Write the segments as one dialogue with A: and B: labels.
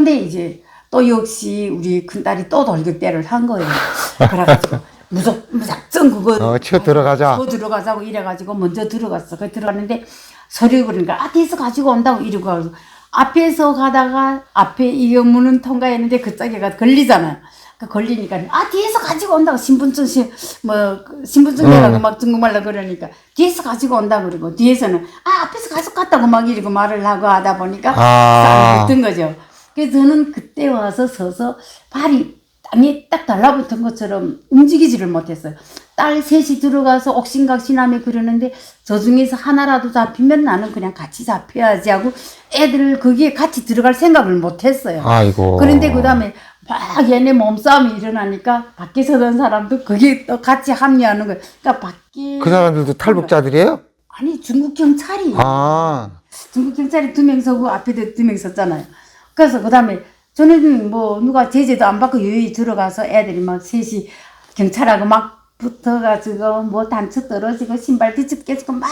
A: 그런데 이제 또 역시 우리 큰딸이 또 돌격대를 한 거예요. 그래가지고 무작정 그거
B: 쳐 들어가자.
A: 들어가자고 이래가지고 먼저 들어갔어. 그 들어갔는데 서류 그러니까 뒤에서 가지고 온다고 이러고 앞에서 가다가 앞에 이 문은 통과했는데 그쪽에가 걸리잖아요. 그 걸리니까 뒤에서 가지고 온다고 신분증이라고 막 중국말로 그러니까 뒤에서 가지고 온다 그러고 뒤에서는 앞에서 가지고 갔다고 막 이러고 말을 하고 하다 보니까 싸움이 붙은 거죠. 그래서 저는 그때 와서 서서 발이 땅에 딱 달라붙은 것처럼 움직이지를 못했어요. 딸 셋이 들어가서 옥신각신하며 그러는데 저 중에서 하나라도 잡히면 나는 그냥 같이 잡혀야지 하고 애들 거기에 같이 들어갈 생각을 못했어요.
B: 아이고.
A: 그런데 그 다음에 막 얘네 몸싸움이 일어나니까 밖에 서던 사람도 거기에 또 같이 합류하는 거예요. 그러니까 밖에
B: 그 사람들도 탈북자들이에요?
A: 아니 중국 경찰이
B: 아.
A: 중국 경찰이 2명 서고 앞에도 2명 섰잖아요. 그래서 그 다음에 저는 뭐 누가 제재도 안 받고 유유히 들어가서 애들이 막 셋이 경찰하고 막 붙어가지고 뭐 단추 떨어지고 신발 뒤집 깨지고 막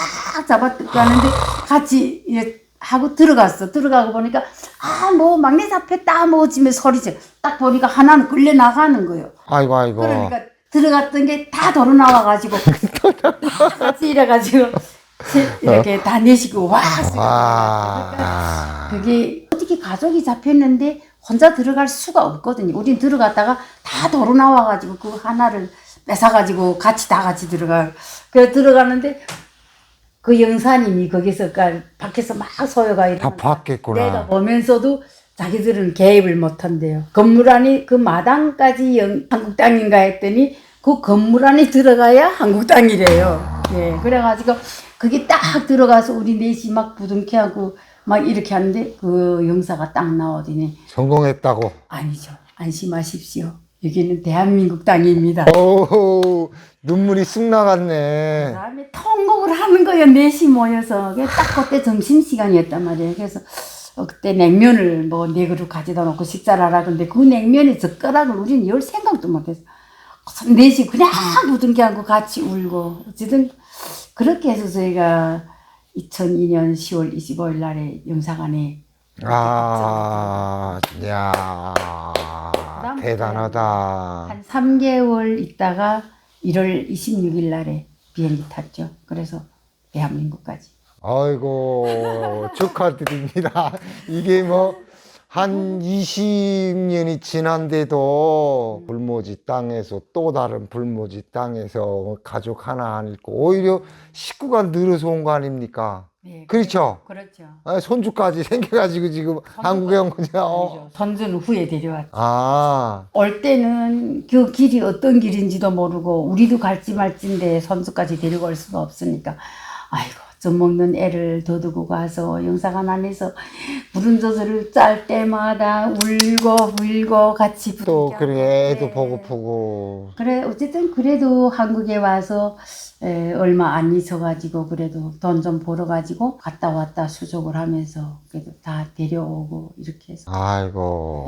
A: 잡아뜯고 하는데 같이 하고 들어갔어. 들어가고 보니까 뭐 막내 잡혔다 뭐 지면 소리쳐. 딱 보니까 하나는 끌려 나가는 거예요.
B: 아이고.
A: 그러니까 들어갔던 게 다 도로 나와가지고 다 같이 이래가지고 이렇게 다 내시고 와. 그러니까 그게 어떻게 가족이 잡혔는데 혼자 들어갈 수가 없거든요. 우린 들어갔다가 다 도로 나와가지고 그 하나를 뺏어가지고 같이 다 같이 들어가. 그래 들어가는데 그 영사님이 거기서 밖에서 막 소요가 일어나.
B: 다 봤겠구나.
A: 내가 보면서도 자기들은 개입을 못한대요. 건물 안이 그 마당까지 한국 땅인가 했더니 그 건물 안에 들어가야 한국 땅이래요. 예, 그래가지고 거기 딱 들어가서 우리 넷이 막 부둥켜하고 막 이렇게 하는데 그 영사가 딱 나오더니
B: 성공했다고.
A: 아니죠. 안심하십시오. 여기는 대한민국 땅입니다.
B: 오, 눈물이 쑥 나갔네.
A: 그다음에 통곡을 하는 거예요. 넷이 모여서. 딱 그때 점심시간이었단 말이에요. 그래서 그때 냉면을 뭐 4그릇 가져다 놓고 식사를 하라 근데 그 냉면에 젓가락을 우리는 열 생각도 못했어. 넷이 그냥 부둥켜안고 같이 울고 어쨌든 그렇게 해서 저희가 2002년 10월 25일 날에 영사관에
B: 야, 대단하다.
A: 한 3개월 있다가 1월 26일 날에 비행기 탔죠. 그래서 대한민국까지.
B: 아이고, 축하드립니다. 이게 뭐, 한 20년이 지난데도 불모지 땅에서 또 다른 불모지 땅에서 가족 하나 안 잃고 오히려 식구가 늘어서 온 거 아닙니까?
A: 네,
B: 그렇죠?
A: 그렇죠.
B: 손주까지 생겨가지고 지금 한국에 온 거죠.
A: 선주는 후에 데려왔죠. 올 때는 그 길이 어떤 길인지도 모르고 우리도 갈지 말지인데 선주까지 데리고 올 수가 없으니까 아이고 젖 먹는 애를 더두고 가서 영사관 안에서 부른 젖을 짤 때마다 울고 같이
B: 또
A: 부둥켜
B: 그래 애도 보고프고
A: 그래 어쨌든 그래도 한국에 와서 얼마 안 있어가지고 그래도 돈 좀 벌어가지고 갔다 왔다 수족을 하면서 그래도 다 데려오고 이렇게 해서
B: 아이고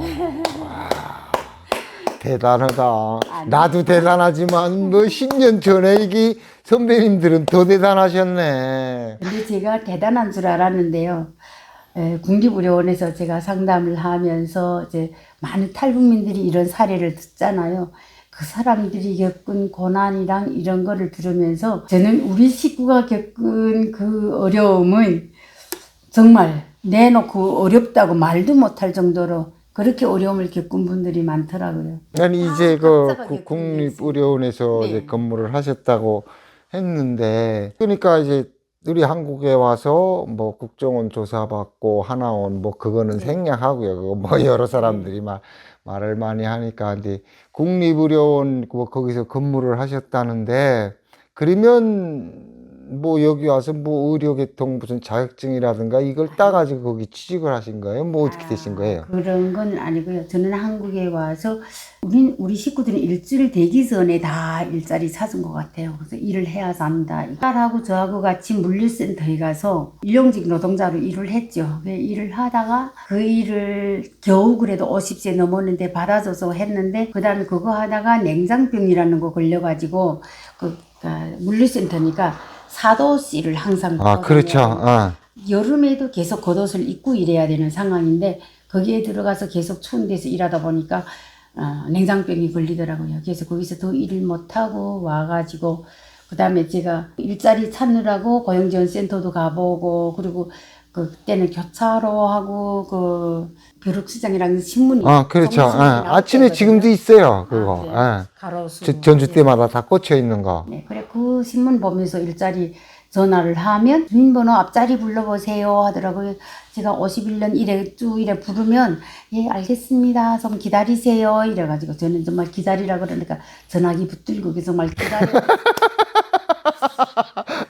B: 대단하다. 나도 대단하지만 뭐 10년 전에 이게 선배님들은 더 대단하셨네.
A: 근데 제가 대단한 줄 알았는데요. 국립의료원에서 제가 상담을 하면서 이제 많은 탈북민들이 이런 사례를 듣잖아요. 그 사람들이 겪은 고난이랑 이런 거를 들으면서 저는 우리 식구가 겪은 그 어려움은 정말 내놓고 어렵다고 말도 못할 정도로 그렇게 어려움을 겪은 분들이 많더라고요.
B: 난 이제 그
A: 각자가 겪은 게
B: 국립의료원에서
A: 네.
B: 이제 근무를 하셨다고 했는데, 그러니까 이제 우리 한국에 와서 뭐 국정원 조사받고 하나원 뭐 그거는 생략하고요. 그거 뭐 여러 사람들이 말을 많이 하니까. 근데 국립의료원 뭐 거기서 근무를 하셨다는데, 그러면 뭐 여기 와서 뭐 의료계통 무슨 자격증이라든가 이걸 따가지고 거기 취직을 하신 거예요? 뭐 어떻게 되신 거예요?
A: 그런 건 아니고요. 저는 한국에 와서 우리 식구들은 일주일 되기 전에 다 일자리 찾은 것 같아요. 그래서 일을 해야 산다. 딸하고 저하고 같이 물류센터에 가서 일용직 노동자로 일을 했죠. 일을 하다가 그 일을 겨우 그래도 50세 넘었는데 받아줘서 했는데 그 다음에 그거 하다가 냉장병이라는 거 걸려가지고 물류센터니까 사도씨를 항상
B: 그렇죠.
A: 여름에도 계속 겉옷을 입고 일해야 되는 상황인데 거기에 들어가서 계속 추운 데서 일하다 보니까 냉장병이 걸리더라고요. 그래서 거기서 더 일을 못하고 와가지고 그다음에 제가 일자리 찾느라고 고용지원센터도 가보고 그리고 그때는 교차로 하고 그 벼룩시장이라는 신문이
B: 그렇죠.
A: 종이신문이 나올
B: 아침에
A: 때거든요.
B: 지금도 있어요, 그거.
A: 네.
B: 예.
A: 가로수.
B: 전주
A: 네.
B: 때마다 다 꽂혀 있는 거.
A: 네, 그래 그 신문 보면서 일자리 전화를 하면 주민번호 앞자리 불러보세요 하더라고요. 제가 51년 이래 쭉 이래 부르면 예 알겠습니다 좀 기다리세요 이래가지고 저는 정말 기다리라 그러니까 전화기 붙들고 계속 말 기다려.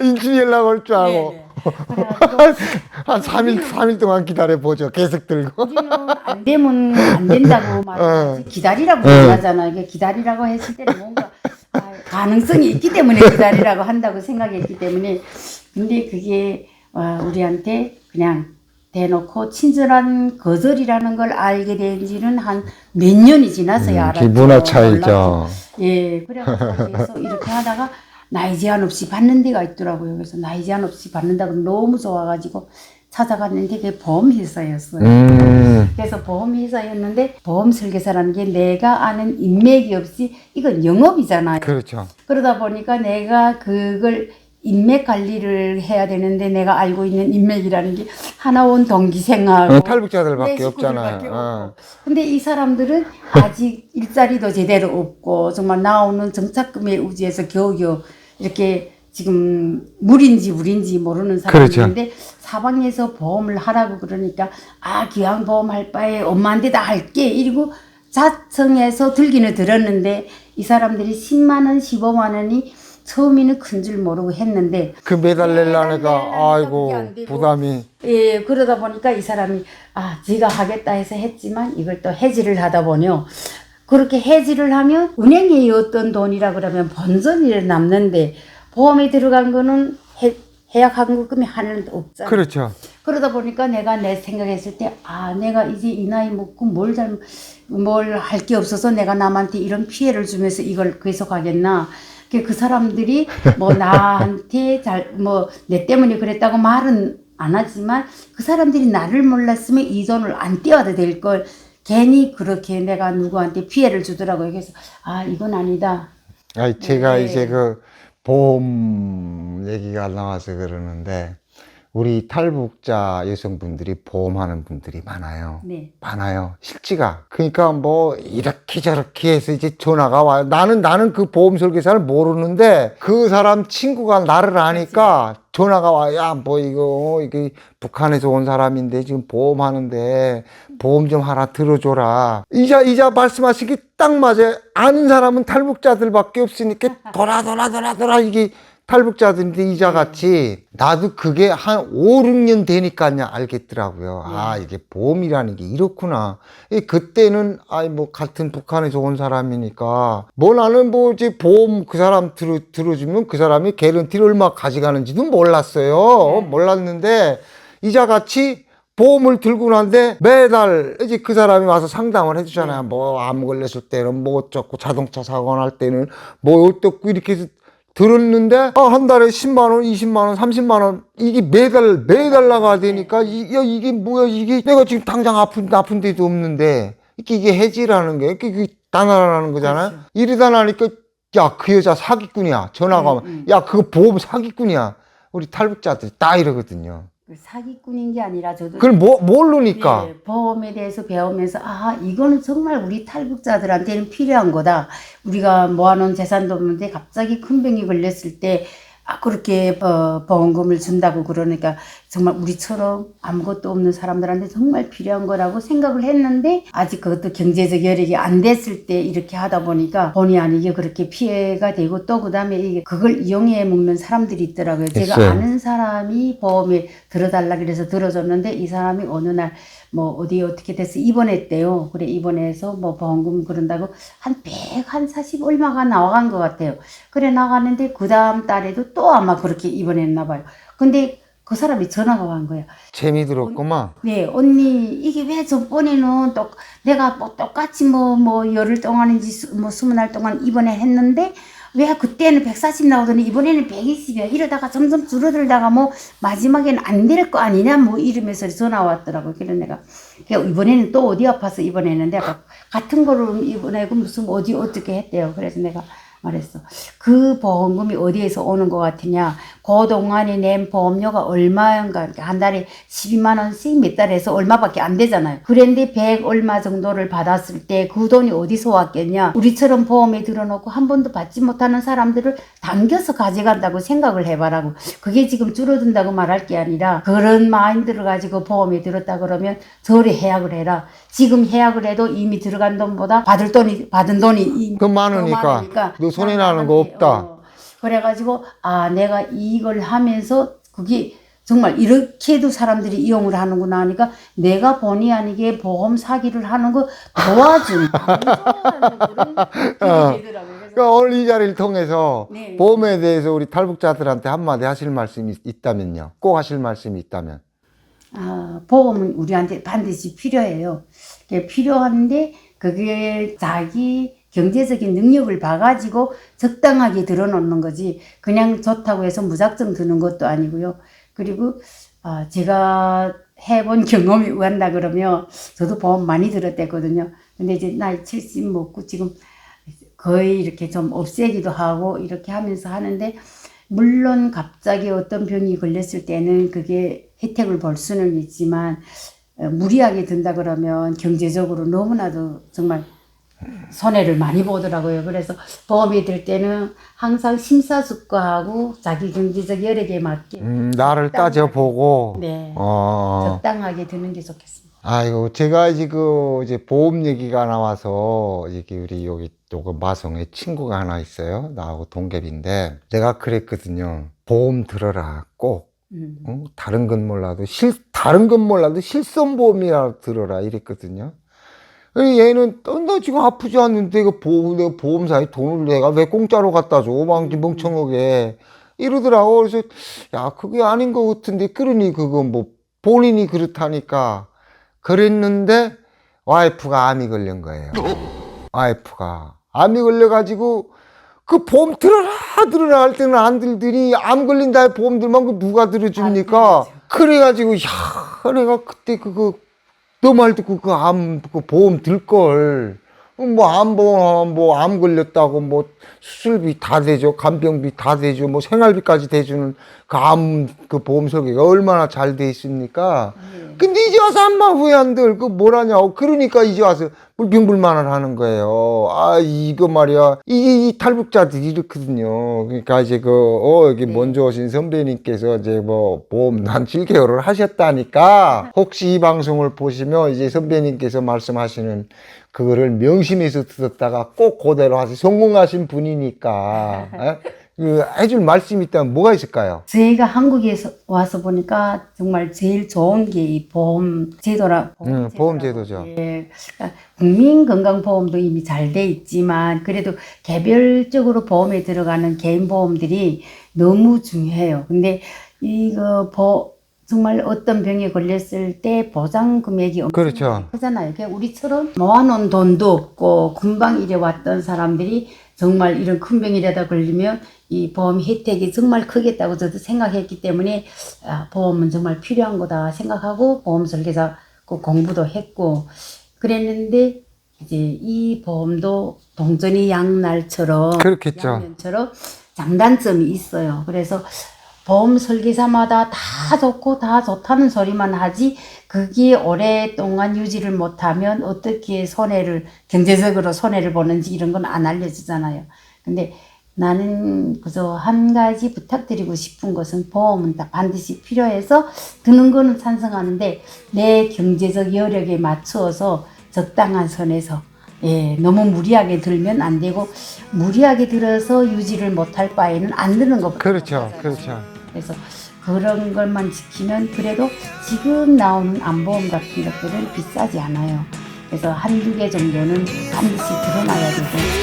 B: 인기 연락 올 줄 알고.
A: 네네. 그래가지고
B: 한 3일 동안 기다려보죠. 계속 들고.
A: 우리는 안 되면 안 된다고 말하지 기다리라고 얘기하잖아요. 이게 기다리라고 했을 때는 뭔가 가능성이 있기 때문에 기다리라고 한다고 생각했기 때문에 근데 그게 우리한테 그냥 대놓고 친절한 거절이라는 걸 알게 된 지는 한 몇 년이 지나서야 알았죠.
B: 문화 차이죠.
A: 몰랐고. 예, 그래가지고 계속 이렇게 하다가 나이 제한 없이 받는 데가 있더라고요. 그래서 나이 제한 없이 받는다고 너무 좋아가지고 찾아갔는데 그게 보험회사였어요. 그래서 보험회사였는데 보험 설계사라는 게 내가 아는 인맥이 없이 이건 영업이잖아요.
B: 그렇죠.
A: 그러다 보니까 내가 그걸 인맥 관리를 해야 되는데 내가 알고 있는 인맥이라는 게 하나원 동기생하고
B: 탈북자들밖에
A: 내
B: 없잖아요.
A: 식구들밖에 없고. 근데 이 사람들은 아직 일자리도 제대로 없고 정말 나오는 정착금에 의지해서 겨우겨우 이렇게 지금 물인지 물인지 모르는 사람인데 그렇죠. 사방에서 보험을 하라고 그러니까 기왕보험 할 바에 엄마한테 다 할게 이러고 자청해서 들기는 들었는데 이 사람들이 10만 원 15만 원이 처음에는 큰 줄 모르고 했는데
B: 그 매달 내려니까 아이고 부담이.
A: 예, 그러다 보니까 이 사람이 제가 하겠다 해서 했지만 이걸 또 해지를 하다 보뇨. 그렇게 해지를 하면 은행에 어떤 돈이라 그러면 본전이 남는데 보험에 들어간 거는 해약 환급금이 하나도 없잖아요.
B: 그렇죠.
A: 그러다 보니까 내가 내 생각했을 때 내가 이제 이 나이 먹고 뭘 할 게 없어서 내가 남한테 이런 피해를 주면서 이걸 계속 하겠나. 그 사람들이 뭐 나한테 내 때문에 그랬다고 말은 안 하지만 그 사람들이 나를 몰랐으면 이 돈을 안 떼어도 될 걸 괜히 그렇게 내가 누구한테 피해를 주더라고요. 그래서 이건 아니다.
B: 제가
A: 네.
B: 이제 그 보험 얘기가 나와서 그러는데 우리 탈북자 여성분들이 보험하는 분들이 많아요.
A: 네.
B: 많아요. 실지가. 그러니까 뭐 이렇게 저렇게 해서 이제 전화가 와요. 나는 그 보험 설계사를 모르는데 그 사람 친구가 나를 아니까 전화가 와요. 야, 뭐 이게 북한에서 온 사람인데 지금 보험하는데 보험 좀 하나 들어줘라. 이자 말씀하신 게 딱 맞아요. 아는 사람은 탈북자들밖에 없으니까 돌아 이게 탈북자들인데 이자같이 나도 그게 한 5, 6년 되니까요 알겠더라고요. 이게 보험이라는 게 이렇구나. 그때는 뭐 같은 북한에서 온 사람이니까 뭐 나는 뭐 이제 보험 그 사람 들어주면 그 사람이 개런티를 얼마 가져가는지도 몰랐어요. 몰랐는데 이자같이 보험을 들고 난데 매달 이제 그 사람이 와서 상담을 해주잖아요. 뭐 암 걸렸을 때는 뭐 어쩌고 자동차 사고 날 때는 뭐 어떻고 이렇게 해서 들었는데 한 달에 10만 원, 20만 원, 30만 원 이게 매달 나가야 되니까 이게 뭐야 이게 내가 지금 당장 아픈 데도 없는데 이게 해지라는 게 이게 단안하는 거잖아요. 그렇죠. 이러다 나니까 그 여자 사기꾼이야. 전화가 오면 그거 보험 사기꾼이야. 우리 탈북자들이 다 이러거든요.
A: 사기꾼인 게 아니라 저도
B: 그걸 모르니까
A: 보험에 대해서 배우면서 이거는 정말 우리 탈북자들한테는 필요한 거다. 우리가 모아놓은 재산도 없는데 갑자기 큰 병이 걸렸을 때 그렇게 보험금을 준다고 그러니까 정말 우리처럼 아무것도 없는 사람들한테 정말 필요한 거라고 생각을 했는데 아직 그것도 경제적 여력이 안 됐을 때 이렇게 하다 보니까 본의 아니게 그렇게 피해가 되고 또 그다음에 그걸 이용해 먹는 사람들이 있더라고요.
B: 있어요.
A: 제가 아는 사람이 보험에 들어달라 그래서 들어줬는데 이 사람이 어느 날 뭐 어디 어떻게 돼서 입원했대요. 그래 입원해서 뭐 보험금 그런다고 한 140 얼마가 나와간 것 같아요. 그래 나가는데 그 다음 달에도 또 아마 그렇게 입원했나 봐요. 근데 그 사람이 전화가 온 거야.
B: 재미 들었구만.
A: 네, 언니 이게 왜 저번에는 내가 뭐 똑같이 뭐 열흘 동안인지 뭐 20날 동안 입원을 했는데 왜 그때는 140 나오더니 이번에는 120이야. 이러다가 점점 줄어들다가 뭐 마지막에는 안 될 거 아니냐 뭐 이러면서 전화 왔더라고. 그래서 내가 이번에는 또 어디 아파서 입원했는데 같은 거를 입원하고 무슨 어디 어떻게 했대요. 그래서 내가 말했어. 그 보험금이 어디에서 오는 것 같으냐. 그동안에 낸 보험료가 얼마인가. 그러니까 한 달에 12만 원씩 몇 달에서 얼마밖에 안 되잖아요. 그런데 100 얼마 정도를 받았을 때 그 돈이 어디서 왔겠냐. 우리처럼 보험에 들어놓고 한 번도 받지 못하는 사람들을 당겨서 가져간다고 생각을 해봐라고. 그게 지금 줄어든다고 말할 게 아니라 그런 마인드를 가지고 보험에 들었다 그러면 저리 해약을 해라. 지금 해약을 해도 이미 들어간 돈보다 받은 돈이
B: 그 많으니까 너 손해 나는 거 없다.
A: 그래가지고 내가 이걸 하면서 그게 정말 이렇게도 사람들이 이용을 하는구나 하니까 내가 본의 아니게 보험 사기를 하는 거 도와준 방조라는 그런 느낌이 되더라고요.
B: 그러니까 오늘 이 자리를 통해서
A: 네.
B: 보험에 대해서 우리 탈북자들한테 한마디 하실 말씀이 있다면요. 꼭 하실 말씀이 있다면.
A: 보험은 우리한테 반드시 필요해요. 필요한데 그게 자기 경제적인 능력을 봐가지고 적당하게 들어놓는 거지 그냥 좋다고 해서 무작정 드는 것도 아니고요. 그리고 제가 해본 경험이 의한다 그러면 저도 보험 많이 들었댔거든요. 근데 이제 나이 70 먹고 지금 거의 이렇게 좀 없애기도 하고 이렇게 하면서 하는데 물론 갑자기 어떤 병이 걸렸을 때는 그게 혜택을 볼 수는 있지만 무리하게 든다 그러면 경제적으로 너무나도 정말 손해를 많이 보더라고요. 그래서 보험이 들 때는 항상 심사숙고하고 자기 경제적 여력에 맞게
B: 나를 따져보고
A: 네, 적당하게 드는 게 좋겠습니다.
B: 아이고 제가 지금 이제 보험 얘기가 나와서 이게 우리 여기 마성에 친구가 하나 있어요. 나하고 동갑인데 내가 그랬거든요. 보험 들어라 꼭. 다른 건 몰라도 실손보험이라도 들어라 이랬거든요. 얘는 나 지금 아프지 않는데 내가 보험사에 돈을 내가 왜 공짜로 갖다 줘 멍청하게 이러더라고. 그래서 야 그게 아닌 것 같은데 그러니 그거 뭐 본인이 그렇다니까 그랬는데 와이프가 암이 걸린 거예요. 와이프가 암이 걸려가지고 그 보험 들어라 할 때는 안 들더니 암 걸린다 보험 들면 그 누가 들어줍니까? 그래가지고 야 내가 그때 그거 너 말 듣고 그 보험 들걸. 암 걸렸다고 수술비 다 대죠. 간병비 다 대죠. 생활비까지 대주는 그 보험 설계가 얼마나 잘 돼 있습니까? 근데 이제 와서 암만 후회한들, 뭐라냐고. 그러니까 이제 와서 불평불만을 하는 거예요. 이거 말이야. 이 탈북자들이 이렇거든요. 그러니까 이제 여기 먼저 오신 선배님께서 이제 보험 난 7개월을 하셨다니까. 혹시 이 방송을 보시면 이제 선배님께서 말씀하시는 그거를 명심해서 들었다가 꼭 그대로 하세요. 성공하신 분이니까. 해줄 말씀이 있다면 뭐가 있을까요?
A: 저희가 한국에서 와서 보니까 정말 제일 좋은 게 이 보험 제도라.
B: 보험 제도죠.
A: 예. 그러니까 국민건강보험도 이미 잘 돼 있지만 그래도 개별적으로 보험에 들어가는 개인 보험들이 너무 중요해요. 근데 정말 어떤 병에 걸렸을 때 보장 금액이 엄청
B: 그렇죠.
A: 크잖아요. 그냥 우리처럼 모아놓은 돈도 없고 금방 이래 왔던 사람들이 정말 이런 큰 병이라다 걸리면 이 보험 혜택이 정말 크겠다고 저도 생각했기 때문에 보험은 정말 필요한 거다 생각하고 보험 설계사 공부도 했고 그랬는데 이제 이 보험도 동전이 양날처럼
B: 그렇겠죠.
A: 양면처럼 장단점이 있어요. 그래서 보험 설계사마다 다 좋고 다 좋다는 소리만 하지 그게 오랫동안 유지를 못하면 어떻게 경제적으로 손해를 보는지 이런 건 안 알려주잖아요. 근데 나는 그저 한 가지 부탁드리고 싶은 것은 보험은 다 반드시 필요해서 드는 거는 찬성하는데 내 경제적 여력에 맞추어서 적당한 선에서 너무 무리하게 들면 안 되고 무리하게 들어서 유지를 못할 바에는 안 드는 것보다
B: 그렇죠. 그렇죠.
A: 그래서 그런 것만 지키면 그래도 지금 나오는 암보험 같은 것들은 비싸지 않아요. 그래서 한두 개 정도는 반드시 들어놔야 되고